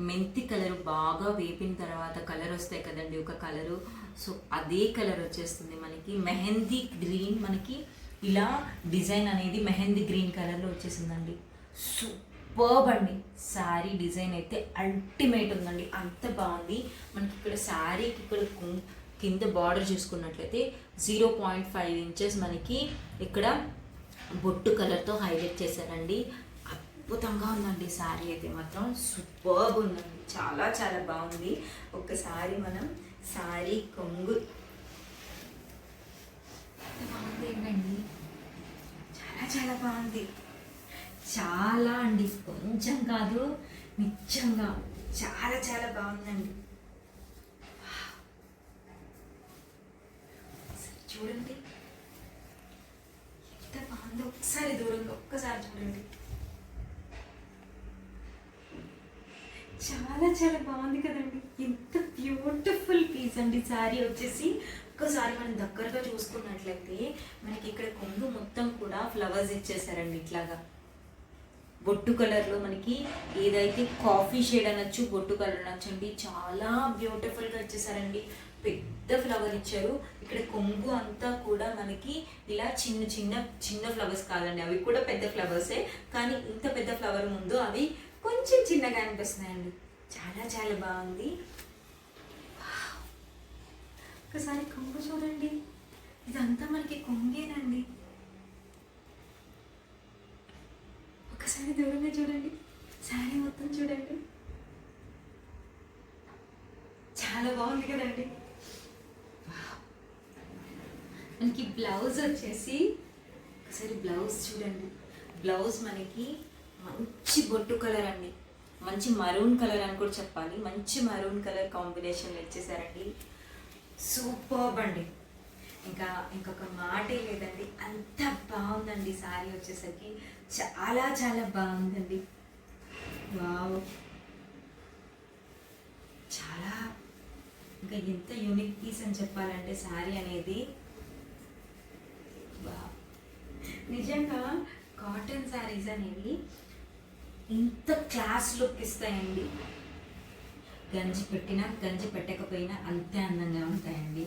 మెంతి కలర్ బాగా వేపిన తర్వాత కలర్ వస్తాయి కదండి ఒక కలరు. సో అదే కలర్ వచ్చేస్తుంది మనకి. మెహందీ గ్రీన్ మనకి ఇలా డిజైన్ అనేది మెహందీ గ్రీన్ కలర్లో వచ్చేసిందండి. సూపర్బ్ అండి శారీ డిజైన్ అయితే అల్టిమేట్ ఉందండి, అంత బాగుంది. మనకి ఇక్కడ శారీకి ఇక్కడ కింద బార్డర్ చూసుకున్నట్లయితే 0.5 ఇంచెస్ మనకి ఇక్కడ బొట్టు కలర్తో హైలైట్ చేశారండి. అద్భుతంగా ఉందండి శారీ అయితే మాత్రం, సూపర్బ్ ఉందండి, చాలా చాలా బాగుంది. ఒక్కసారి మనం శారీ కొంగు బాగుంది ఏంటండి, చాలా చాలా బాగుంది. చాలా అండి, కొంచెం కాదు నిజంగా చాలా చాలా బాగుందండి. చూడండి ఎంత బాగుందో, ఒకసారి దూరంగా ఒక్కసారి చూడండి. చాలా చాలా బాగుంది కదండి, ఎంత బ్యూటిఫుల్ పీస్ అండి శారీ వచ్చేసి. ఒక్కసారి మనం దగ్గరగా చూసుకున్నట్లయితే మనకి ఇక్కడ కొంగు మొత్తం కూడా ఫ్లవర్స్ ఇచ్చేసారండి ఇట్లాగా బొట్టు కలర్లో. మనకి ఏదైతే కాఫీ షేడ్ అనొచ్చు, బొట్టు కలర్ అనొచ్చండి, చాలా బ్యూటిఫుల్గా ఇచ్చేసారండి. పెద్ద ఫ్లవర్ ఇచ్చారు. ఇక్కడ కొంగు అంతా కూడా మనకి ఇలా చిన్న చిన్న చిన్న ఫ్లవర్స్ కాదండి, అవి కూడా పెద్ద ఫ్లవర్సే, కానీ ఇంత పెద్ద ఫ్లవర్ ముందు అవి కొంచెం చిన్నగా అనిపిస్తున్నాయండి. చాలా చాలా బాగుంది. ఒకసారి కొంగు చూడండి, ఇదంతా మనకి కొంగేనండి. ఒకసారి దూరంగా చూడండి, శారీ మొత్తం చూడండి, చాలా బాగుంది కదండి. మనకి బ్లౌజ్ వచ్చేసి ఒకసారి బ్లౌజ్ చూడండి. బ్లౌజ్ మనకి మంచి బొట్టు కలర్ అండి, మంచి మరూన్ కలర్ అని కూడా చెప్పాలి. మంచి మరూన్ కలర్ కాంబినేషన్లో ఇచ్చేసారండి. సూపర్బ్ అండి, ఇంకొక మాటే లేదండి, అంత బాగుందండి శారీ వచ్చేసరికి. చాలా చాలా బాగుందండి. వావ్, చాలా ఇంకా ఎంత యూనిక్ పీస్ అని చెప్పాలంటే శారీ అనేది. నిజంగా కాటన్ శారీస్ అనేవి ఇంత క్లాస్ లుక్ ఇస్తాయండి. గంజి పెట్టినా గంజి పెట్టకపోయినా అంతే అందంగా ఉంటాయండి.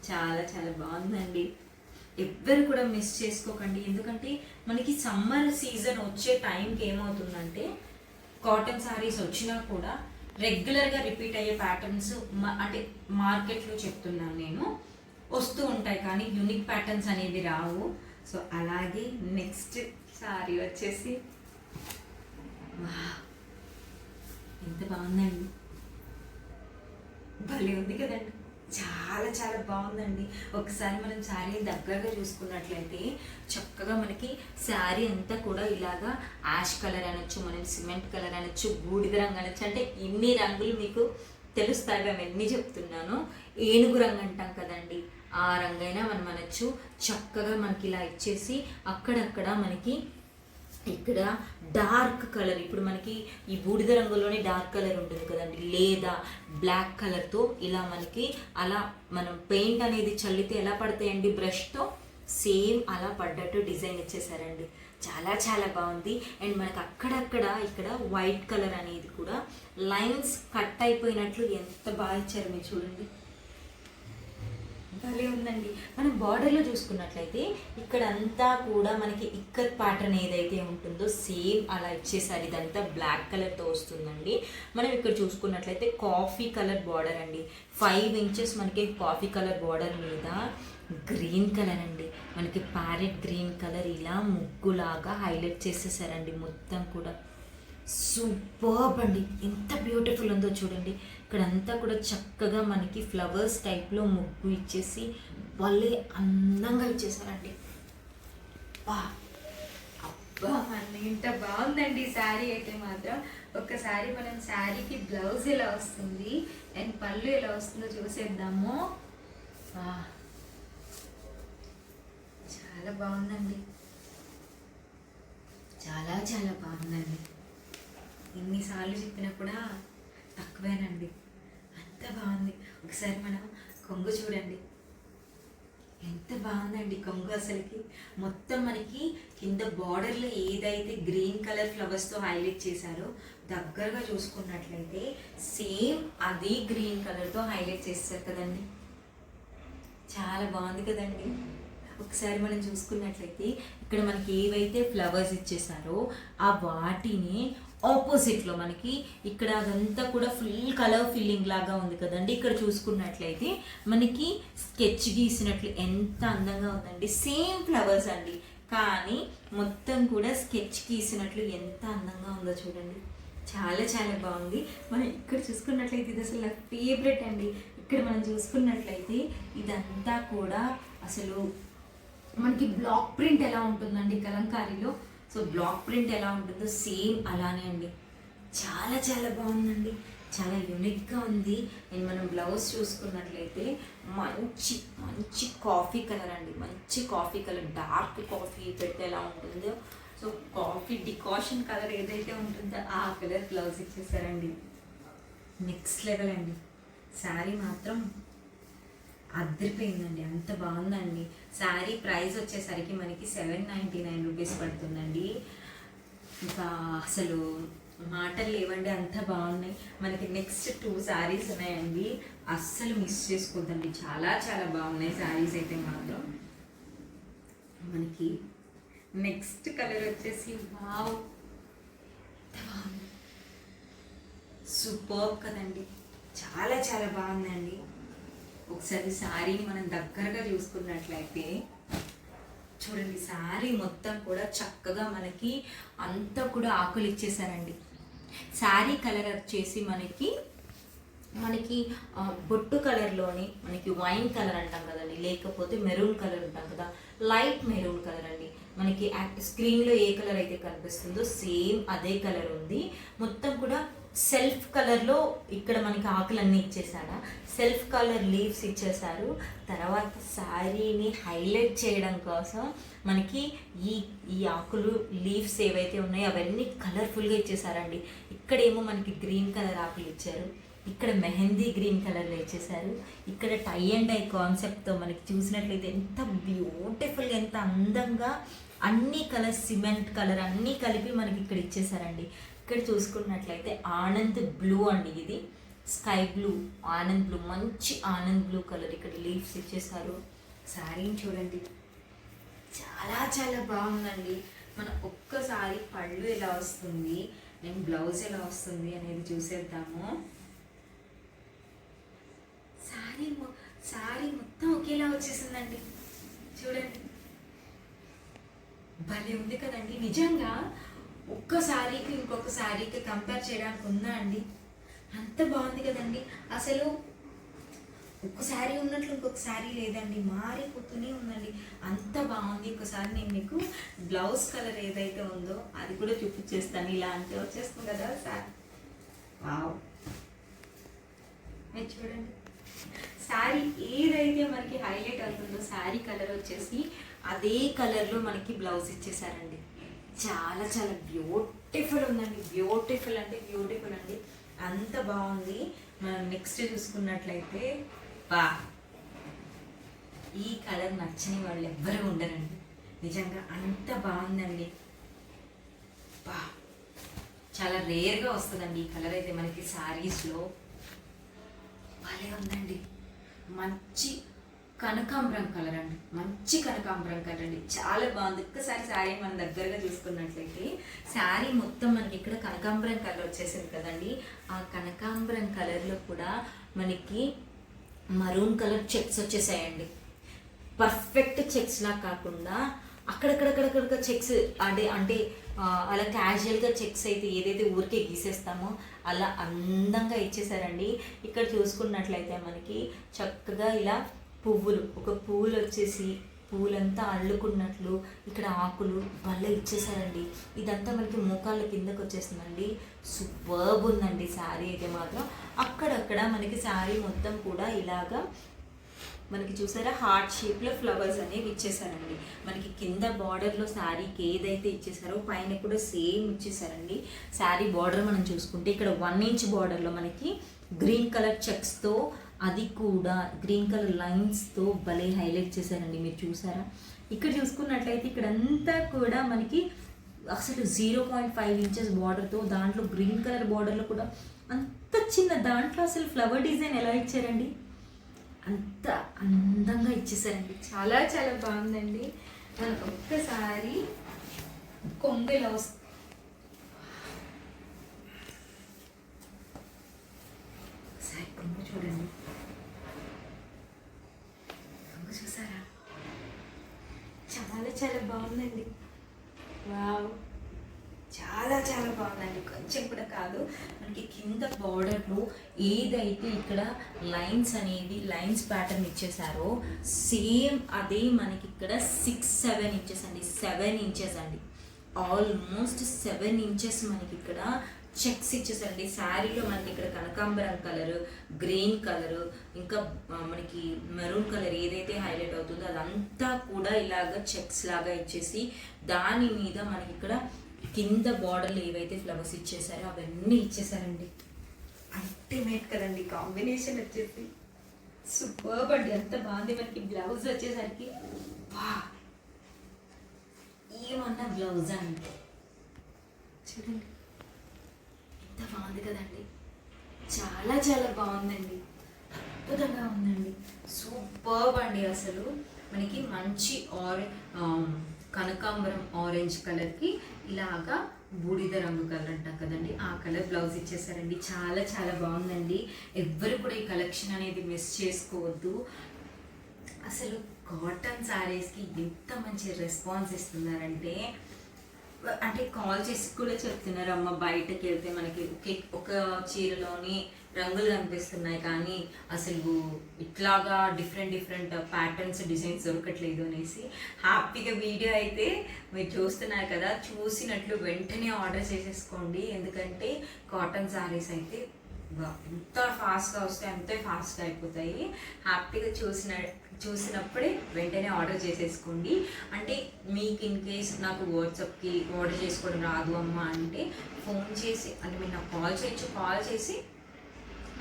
చాలా చాలా బాగుందండి. ఎవ్వరు కూడా మిస్ చేసుకోకండి, ఎందుకంటే మనకి సమ్మర్ సీజన్ వచ్చే టైంకి ఏమవుతుందంటే కాటన్ శారీస్ వచ్చినా కూడా రెగ్యులర్గా రిపీట్ అయ్యే ప్యాటర్న్స్ అంటే మార్కెట్లో చెప్తున్నాను నేను, వస్తూ ఉంటాయి కానీ యూనిక్ ప్యాటర్న్స్ అనేవి రావు. సో అలాగే నెక్స్ట్ శారీ వచ్చేసి ఎంత బాగుందండి, భలే ఉంది కదండి, చాలా చాలా బాగుందండి. ఒకసారి మనం శారీ దగ్గరగా చూసుకున్నట్లయితే చక్కగా మనకి శారీ అంతా కూడా ఇలాగా యాష్ కలర్ అనొచ్చు, మనం సిమెంట్ కలర్ అనొచ్చు, బూడిద రంగు అనొచ్చు, అంటే ఇన్ని రంగులు మీకు తెలుస్తాయి. మేము ఎన్ని చెప్తున్నాను, ఏనుగు రంగు అంటాం కదండి, ఆ రంగైనా మనం అనొచ్చు. చక్కగా మనకి ఇలా ఇచ్చేసి అక్కడక్కడ మనకి ఇక్కడ డార్క్ కలర్, ఇప్పుడు మనకి ఈ బూడిద రంగులోనే డార్క్ కలర్ ఉంటుంది కదండి, లేదా బ్లాక్ కలర్తో ఇలా మనకి అలా మనం పెయింట్ అనేది చల్లితే ఎలా పడతాయండి బ్రష్తో, సేమ్ అలా పడ్డట్టు డిజైన్ ఇచ్చేసారండి. చాలా చాలా బాగుంది. అండ్ మనకి అక్కడక్కడ ఇక్కడ వైట్ కలర్ అనేది కూడా లైన్స్ కట్ అయిపోయినట్లు ఎంత బాగా ఇచ్చారు మీరు చూడండి. భలే ఉందండి. మనం బార్డర్లో చూసుకున్నట్లయితే ఇక్కడ అంతా కూడా మనకి ఇక్కత్ ప్యాటర్న్ ఏదైతే ఉంటుందో సేమ్ అలా ఇచ్చేసారు. ఇదంతా బ్లాక్ కలర్తో వస్తుందండి. మనం ఇక్కడ చూసుకున్నట్లయితే కాఫీ కలర్ బార్డర్ అండి. 5 ఇంచెస్ మనకి కాఫీ కలర్ బార్డర్ మీద గ్రీన్ కలర్ అండి, మనకి ప్యారెట్ గ్రీన్ కలర్ ఇలా ముగ్గులాగా హైలైట్ చేసేసారండి. మొత్తం కూడా సూపర్బ్ అండి. ఎంత బ్యూటిఫుల్ ఉందో చూడండి. ఇక్కడంతా కూడా చక్కగా మనకి ఫ్లవర్స్ టైప్లో ముగ్గు ఇచ్చేసి భలే అందంగా ఇచ్చేసారండి. బా అబ్బా ఎంత బాగుందండి శారీ అయితే మాత్రం. ఒక్కసారి మనం శారీకి బ్లౌజ్ ఎలా వస్తుంది అండ్ పళ్ళు ఎలా వస్తుందో చూసేద్దాము. చాలా బాగుందండి, చాలా చాలా బాగుందండి. ఎన్నిసార్లు చెప్పినా కూడా తక్కువేనండి, అంత బాగుంది. ఒకసారి మనం కొంగు చూడండి, ఎంత బాగుందండి కొంగు. అసలుకి మొత్తం మనకి కింద బార్డర్లో ఏదైతే గ్రీన్ కలర్ ఫ్లవర్స్తో హైలైట్ చేశారో దగ్గరగా చూసుకున్నట్లయితే సేమ్ అదే గ్రీన్ కలర్తో హైలైట్ చేస్తారు కదండి. చాలా బాగుంది కదండి. ఒకసారి మనం చూసుకున్నట్లయితే ఇక్కడ మనకి ఏవైతే ఫ్లవర్స్ ఇచ్చేసారో ఆ వాటిని ఆపోజిట్లో మనకి ఇక్కడ అదంతా కూడా ఫుల్ కలర్ ఫిల్లింగ్ లాగా ఉంది కదండి. ఇక్కడ చూసుకున్నట్లయితే మనకి స్కెచ్ గీసినట్లు ఎంత అందంగా ఉందండి. సేమ్ ఫ్లవర్స్ అండి, కానీ మొత్తం కూడా స్కెచ్ గీసినట్లు ఎంత అందంగా ఉందో చూడండి. చాలా చాలా బాగుంది. మనం ఇక్కడ చూసుకున్నట్లయితే ఇది అసలు నా ఫేవరెట్ అండి. ఇక్కడ మనం చూసుకున్నట్లయితే ఇదంతా కూడా అసలు మనకి బ్లాక్ ప్రింట్ ఎలా ఉంటుందండి కలంకారీలో, సో బ్లాక్ ప్రింట్ ఎలా ఉంటుందో సేమ్ అలానే అండి. చాలా చాలా బాగుందండి, చాలా యూనిక్గా ఉంది. అండ్ మనం బ్లౌజ్ చూసుకున్నట్లయితే మంచి మంచి కాఫీ కలర్ అండి, మంచి కాఫీ కలర్, డార్క్ కాఫీ పెడితే ఎలా ఉంటుందో సో కాఫీ డికాషన్ కలర్ ఏదైతే ఉంటుందో ఆ కలర్ బ్లౌజ్ ఇచ్చేసారండి. నెక్స్ట్ లెవెల్ అండి. శారీ మాత్రం అద్దరిపోయిందండి, అంత బాగుందండి. శారీ ప్రైస్ వచ్చేసరికి మనకి 799 రూపీస్ పడుతుందండి. ఇంకా అసలు మాటలు లేవండి, అంత బాగున్నాయి. మనకి నెక్స్ట్ 2 శారీస్ ఉన్నాయండి, అస్సలు మిస్ చేసుకోవద్దండి. చాలా చాలా బాగున్నాయి శారీస్ అయితే మాత్రం. మనకి నెక్స్ట్ కలర్ వచ్చేసి వావ్, సూపర్ కదండి, చాలా చాలా బాగుందండి. ఒకసారి శారీని మనం దగ్గరగా చూసుకున్నట్లయితే చూడండి, శారీ మొత్తం కూడా చక్కగా మనకి అంతా కూడా ఆకులు ఇచ్చేసారండి. శారీ కలర్ వచ్చేసి మనకి బొట్టు కలర్లోని మనకి వైన్ కలర్ అంటాం కదండి, లేకపోతే మెరూన్ కలర్ అంటాం కదా, లైట్ మెరూన్ కలర్ అండి. మనకి స్క్రీన్లో ఏ కలర్ అయితే కనిపిస్తుందో సేమ్ అదే కలర్ ఉంది. మొత్తం కూడా సెల్ఫ్ కలర్లో ఇక్కడ మనకి ఆకులన్నీ ఇచ్చేసారా, సెల్ఫ్ కలర్ లీవ్స్ ఇచ్చేసారు. తర్వాత శారీని హైలైట్ చేయడం కోసం మనకి ఈ ఆకులు లీవ్స్ ఏవైతే ఉన్నాయో అవన్నీ కలర్ఫుల్గా ఇచ్చేసారండి. ఇక్కడేమో మనకి గ్రీన్ కలర్ ఆకులు ఇచ్చారు, ఇక్కడ మెహందీ గ్రీన్ కలర్లో ఇచ్చేసారు. ఇక్కడ టై అండ్ డై కాన్సెప్ట్తో మనకి చూసినట్లయితే ఎంత బ్యూటిఫుల్గా, ఎంత అందంగా అన్ని కలర్, సిమెంట్ కలర్ అన్నీ కలిపి మనకి ఇక్కడ ఇచ్చేసారండి. ఇక్కడ చూసుకున్నట్లయితే ఆనంద్ బ్లూ అండి, ఇది స్కై బ్లూ, ఆనంద్ బ్లూ, మంచి ఆనంద్ బ్లూ కలర్ ఇక్కడ లీవ్స్ ఇచ్చేసారు. శారీని చూడండి, చాలా చాలా బాగుందండి. మనం ఒక్కసారి పళ్ళు ఎలా వస్తుంది నేను బ్లౌజ్ ఎలా వస్తుంది అనేది చూసేద్దాము. శారీ మొత్తం ఒకేలా వచ్చేసిందండి, చూడండి భలే ఉంది కదండి. నిజంగా ఒక్క శారీకి ఇంకొక శారీకి కంపేర్ చేయడానికి ఉందా అండి, అంత బాగుంది కదండి. అసలు ఒక్క శారీ ఉన్నట్లు ఇంకొక శారీ లేదండి, మారిపోతూనే ఉందండి, అంత బాగుంది. ఒకసారి నేను మీకు బ్లౌజ్ కలర్ ఏదైతే ఉందో అది కూడా చూపించేస్తాను. ఇలా అంటే వచ్చేస్తుంది కదా శారీ, వావ్. మీరు చూడండి, శారీ ఏదైతే మనకి హైలైట్ అవుతుందో శారీ కలర్ వచ్చేసి అదే కలర్లో మనకి బ్లౌజ్ ఇచ్చేసారండి. చాలా చాలా బ్యూటిఫుల్ ఉందండి, బ్యూటిఫుల్ అంటే బ్యూటిఫుల్ అండి, అంత బాగుంది. మనం నెక్స్ట్ చూసుకున్నట్లయితే బా, ఈ కలర్ నచ్చని వాళ్ళు ఎవ్వరూ ఉండరండి, నిజంగా అంత బాగుందండి. బా, చాలా రేర్గా వస్తుందండి ఈ కలర్ అయితే మనకి శారీస్లో. భలే ఉందండి, మంచి కనకాంబరం కలర్ అండి, మంచి కనకాంబరం కలర్ అండి, చాలా బాగుంది. ఒక్కసారి శారీ మనం దగ్గరగా చూసుకున్నట్లయితే శారీ మొత్తం మనకి ఇక్కడ కనకాంబరం కలర్ వచ్చేసింది కదండి. ఆ కనకాంబరం కలర్లో కూడా మనకి మరూన్ కలర్ చెక్స్ వచ్చేసాయండి. పర్ఫెక్ట్ చెక్స్ లా కాకుండా అక్కడక్కడక్కడక్కడ చెక్స్ అంటే అలా క్యాజువల్గా చెక్స్ అయితే ఏదైతే ఊరికే గీసేస్తామో అలా అందంగా ఇచ్చేసారండి. ఇక్కడ చూసుకున్నట్లయితే మనకి చక్కగా ఇలా ఒక పువ్వులు వచ్చేసి పూలంతా అల్లుకున్నట్లు ఇక్కడ ఆకులు భలే ఇచ్చేసారండి. ఇదంతా మనకి మోకాళ్ళ కిందకు వచ్చేస్తుందండి. సూపర్బ్ ఉందండి శారీ అయితే మాత్రం. అక్కడక్కడ మనకి శారీ మొత్తం కూడా ఇలాగా మనకి చూసారా హార్ట్ షేప్లో ఫ్లవర్స్ అనేవి ఇచ్చేసారండి. మనకి కింద బార్డర్లో శారీకి ఏదైతే ఇచ్చేసారో పైన కూడా సేమ్ ఇచ్చేసారండి. శారీ బార్డర్ మనం చూసుకుంటే ఇక్కడ 1 ఇంచ్ బార్డర్లో మనకి గ్రీన్ కలర్ చెక్స్తో, అది కూడా గ్రీన్ కలర్ లైన్స్తో భలే హైలైట్ చేశారండి. మీరు చూసారా? ఇక్కడ చూసుకున్నట్లయితే ఇక్కడంతా కూడా మనకి అసలు 0.5 ఇంచెస్ బార్డర్తో, దాంట్లో గ్రీన్ కలర్ బార్డర్లో కూడా అంత చిన్న దాంట్లో అసలు ఫ్లవర్ డిజైన్ ఎలా ఇచ్చారండి, అంత అందంగా ఇచ్చేసారండి. చాలా చాలా బాగుందండి. మనకు ఒక్కసారి కొంగలో ఒకసారి కొంగ చూడండి, కొంగ చూసారా? చాలా చాలా బాగుందండి. వావ్, చాలా చాలా బాగుందండి. కొంచెం కూడా కాదు, మనకి కింద బార్డర్లో ఏదైతే ఇక్కడ లైన్స్ ప్యాటర్న్ ఇచ్చేసారో సేమ్ అదే మనకి ఇక్కడ 6-7 ఇంచెస్ అండి. 7 ఇంచెస్ అండి, ఆల్మోస్ట్ 7 ఇంచెస్ మనకి ఇక్కడ చెక్స్ ఇచ్చేసండి. శారీలో మనకి ఇక్కడ కనకాంబరం కలర్, గ్రీన్ కలర్, ఇంకా మనకి మెరూన్ కలర్ ఏదైతే హైలైట్ అవుతుందో అదంతా కూడా ఇలాగ చెక్స్ లాగా ఇచ్చేసి దాని మీద మనకి ఇక్కడ కింద బార్డర్లో ఏవైతే ఫ్లవర్స్ ఇచ్చేసారో అవన్నీ ఇచ్చేసారండి. అల్టిమేట్ కదండి కాంబినేషన్ వచ్చేసి. సూపర్బ్ అండి, ఎంత బాగుంది. మనకి బ్లౌజ్ వచ్చేసరికి ఏమన్నా బ్లౌజ్ అండి, చూడండి ఎంత బాగుంది కదండి. చాలా చాలా బాగుందండి, అద్భుతంగా ఉందండి. సూపర్బ్ అండి. అసలు మనకి మంచి కనకాంబరం ఆరెంజ్ కలర్కి ఇలాగా బూడిద రంగు కలర్ అంటాం కదండి, ఆ కలర్ బ్లౌజ్ ఇచ్చేసారండి. చాలా చాలా బాగుందండి. ఎవ్వరు కూడా ఈ కలెక్షన్ అనేది మిస్ చేసుకోవద్దు. అసలు కాటన్ శారీస్కి ఎంత మంచి రెస్పాన్స్ ఇస్తున్నారంటే, అంటే కాల్ చేసి కూడా చెప్తున్నారు, అమ్మ బయటకు వెళ్తే మనకి ఒక చీరలోని రంగులు కనిపిస్తున్నాయి కానీ అసలు ఇట్లాగా డిఫరెంట్ ప్యాటర్న్స్ డిజైన్స్ దొరకట్లేదు అనేసి. హ్యాపీగా వీడియో అయితే మీరు చూస్తున్నారు కదా, చూసినట్లు వెంటనే ఆర్డర్ చేసేసుకోండి. ఎందుకంటే కాటన్ శారీస్ అయితే ఎంత ఫాస్ట్గా వస్తాయి అంతే ఫాస్ట్గా అయిపోతాయి. హ్యాపీగా చూసినప్పుడే వెంటనే ఆర్డర్ చేసేసుకోండి. అంటే మీకు ఇన్ కేస్ నాకు వాట్సాప్కి ఆర్డర్ చేసుకోవడం రాదు అమ్మ అంటే ఫోన్ చేసి, అంటే మీరు నాకు కాల్ చేయొచ్చు. కాల్ చేసి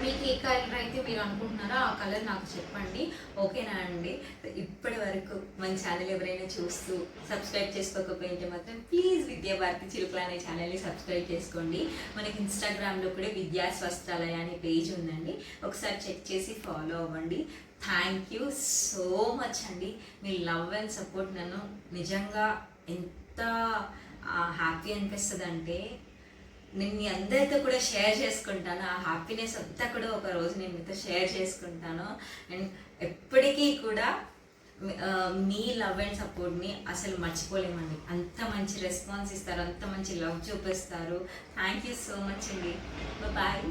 మీకు ఏ కలర్ అయితే మీరు అనుకుంటున్నారో ఆ కలర్ నాకు చెప్పండి, ఓకేనా అండి? ఇప్పటి వరకు మన ఛానల్ ఎవరైనా చూస్తూ సబ్స్క్రైబ్ చేసుకోకపోయింటే మాత్రం ప్లీజ్ విద్యాభారతి చిలుకల అనే ఛానల్ని సబ్స్క్రైబ్ చేసుకోండి. మనకి ఇన్స్టాగ్రామ్లో కూడా విద్యా స్వస్థాలయ అనే పేజ్ ఉందండి, ఒకసారి చెక్ చేసి ఫాలో అవ్వండి. థ్యాంక్ యూ సో మచ్ అండి. మీ లవ్ అండ్ సపోర్ట్ నన్ను నిజంగా ఎంత హ్యాపీ అనిపిస్తుంది అంటే, నేను మీ అందరితో కూడా షేర్ చేసుకుంటాను. ఆ హ్యాపీనెస్ అంతా కూడా ఒక రోజు నేను మీతో షేర్ చేసుకుంటాను. అండ్ ఎప్పటికీ కూడా మీ లవ్ అండ్ సపోర్ట్ని అసలు మర్చిపోలేమండి. అంత మంచి రెస్పాన్స్ ఇస్తారు, అంత మంచి లవ్ చూపిస్తారు. థ్యాంక్ యూ సో మచ్ అండి. బాయ్.